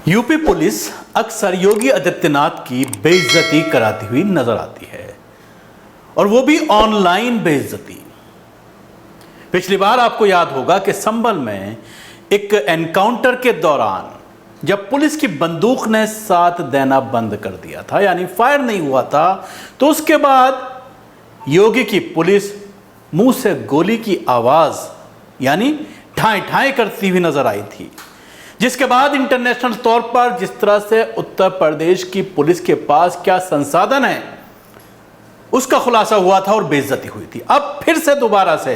UP police अक्सर योगी आदित्यनाथ की बेइज्जती कराती हुई नजर आती है, और वो भी ऑनलाइन बेइज्जती। पिछली बार आपको याद होगा कि संभल में एक एनकाउंटर के दौरान जब पुलिस की बंदूक ने साथ देना बंद कर दिया था, यानी फायर नहीं हुआ था, तो उसके बाद योगी की पुलिस मुंह से गोली की आवाज यानी ठाई ठाई करती हुई नजर आई थी। जिसके बाद इंटरनेशनल तौर पर जिस तरह से उत्तर प्रदेश की पुलिस के पास क्या संसाधन है उसका खुलासा हुआ था और बेइज्जती हुई थी। अब फिर से दोबारा से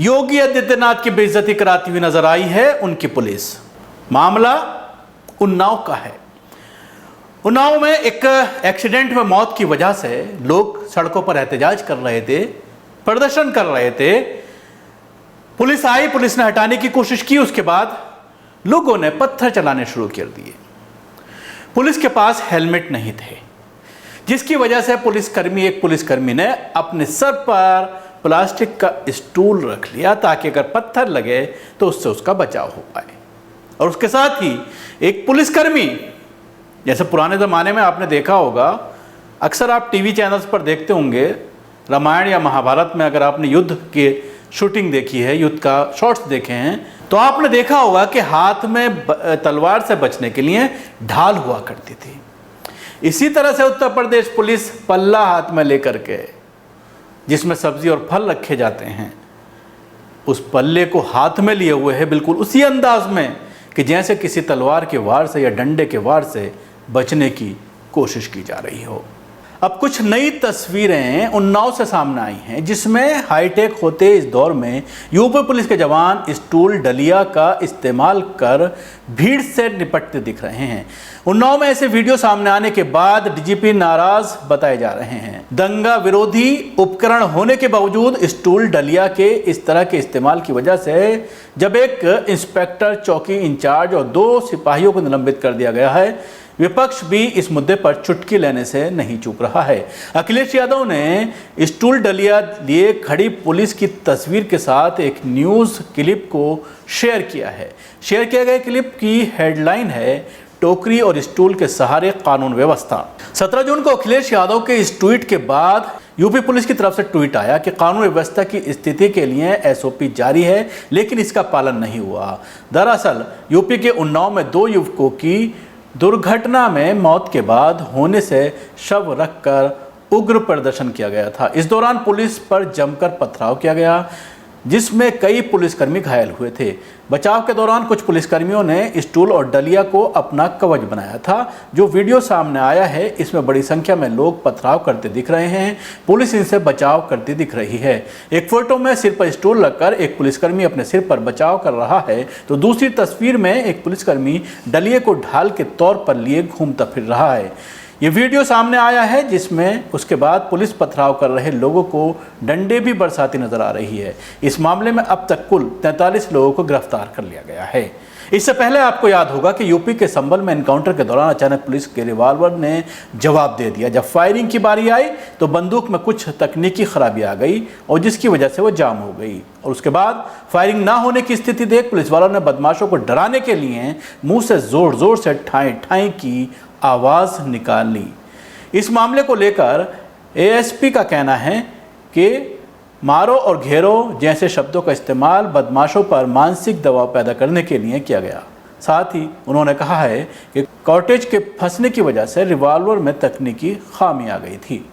योगी आदित्यनाथ की बेइज्जती कराती हुई नजर आई है उनकी पुलिस। मामला उन्नाव का है। उन्नाव में एक एक्सीडेंट में मौत की वजह से लोग सड़कों पर एहतजाज कर रहे थे, प्रदर्शन कर रहे थे। पुलिस आई, पुलिस ने हटाने की कोशिश की, उसके बाद लोगों ने पत्थर चलाने शुरू कर दिए। पुलिस के पास हेलमेट नहीं थे, जिसकी वजह से एक पुलिसकर्मी ने अपने सर पर प्लास्टिक का स्टूल रख लिया ताकि अगर पत्थर लगे तो उससे उसका बचाव हो पाए। और उसके साथ ही एक पुलिसकर्मी, जैसे पुराने ज़माने में आपने देखा होगा, अक्सर आप टीवी चैनल्स पर देखते होंगे, रामायण या महाभारत में अगर आपने युद्ध की शूटिंग देखी है, युद्ध का शॉट्स देखे हैं, तो आपने देखा होगा कि हाथ में तलवार से बचने के लिए ढाल हुआ करती थी। इसी तरह से उत्तर प्रदेश पुलिस पल्ला हाथ में लेकर के, जिसमें सब्जी और फल रखे जाते हैं, उस पल्ले को हाथ में लिए हुए है, बिल्कुल उसी अंदाज में कि जैसे किसी तलवार के वार से या डंडे के वार से बचने की कोशिश की जा रही हो। अब कुछ नई तस्वीरें उन्नाव से सामने आई हैं, जिसमें हाईटेक होते इस दौर में यूपी पुलिस के जवान स्टूल डलिया का इस्तेमाल कर भीड़ से निपटते दिख रहे हैं। उन्नाव में ऐसे वीडियो सामने आने के बाद डीजीपी नाराज बताए जा रहे हैं। दंगा विरोधी उपकरण होने के बावजूद स्टूल डलिया के इस तरह के इस्तेमाल की वजह से जब एक इंस्पेक्टर, चौकी इंचार्ज और 2 सिपाहियों को निलंबित कर दिया गया है, विपक्ष भी इस मुद्दे पर चुटकी लेने से नहीं चूक रहा है। अखिलेश यादव ने स्टूल डलिया लिए खड़ी पुलिस की तस्वीर के साथ एक न्यूज़ क्लिप को शेयर किया है। शेयर किए गए क्लिप की हेडलाइन है, टोकरी और स्टूल के सहारे कानून व्यवस्था। 17 जून को अखिलेश यादव के इस ट्वीट के बाद यूपी पुलिस की तरफ से ट्वीट आया कि कानून व्यवस्था की स्थिति के लिए एसओपी जारी है, लेकिन इसका पालन नहीं हुआ। दरअसल यूपी के उन्नाव में 2 युवकों की दुर्घटना में मौत के बाद होने से शव रखकर उग्र प्रदर्शन किया गया था। इस दौरान पुलिस पर जमकर पथराव किया गया, जिसमें कई पुलिसकर्मी घायल हुए थे। बचाव के दौरान कुछ पुलिसकर्मियों ने स्टूल और डलिया को अपना कवच बनाया था। जो वीडियो सामने आया है, इसमें बड़ी संख्या में लोग पथराव करते दिख रहे हैं। पुलिस इनसे बचाव करती दिख रही है। एक फोटो में सिर पर स्टूल रखकर एक पुलिसकर्मी अपने सिर पर बचाव कर रहा है, तो दूसरी तस्वीर में एक पुलिसकर्मी डलिये को ढाल के तौर पर लिए घूमता फिर रहा है। ये वीडियो सामने आया है, जिसमें उसके बाद पुलिस पथराव कर रहे लोगों को डंडे भी बरसाती नजर आ रही है। इस मामले में अब तक कुल 43 लोगों को गिरफ्तार कर लिया गया है। इससे पहले आपको याद होगा कि यूपी के संभल में एनकाउंटर के दौरान अचानक पुलिस के रिवॉल्वर ने जवाब दे दिया। जब फायरिंग की बारी आई तो बंदूक में कुछ तकनीकी खराबी आ गई और जिसकी वजह से वो जाम हो गई, और उसके बाद फायरिंग ना होने की स्थिति देख पुलिस वालों ने बदमाशों को डराने के लिए मुंह से जोर जोर से ठाई ठाई की आवाज़ निकाली। इस मामले को लेकर एएसपी का कहना है कि मारो और घेरो जैसे शब्दों का इस्तेमाल बदमाशों पर मानसिक दबाव पैदा करने के लिए किया गया। साथ ही उन्होंने कहा है कि कॉर्टेज के फंसने की वजह से रिवॉल्वर में तकनीकी खामी आ गई थी।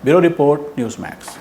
Bureau report, news max.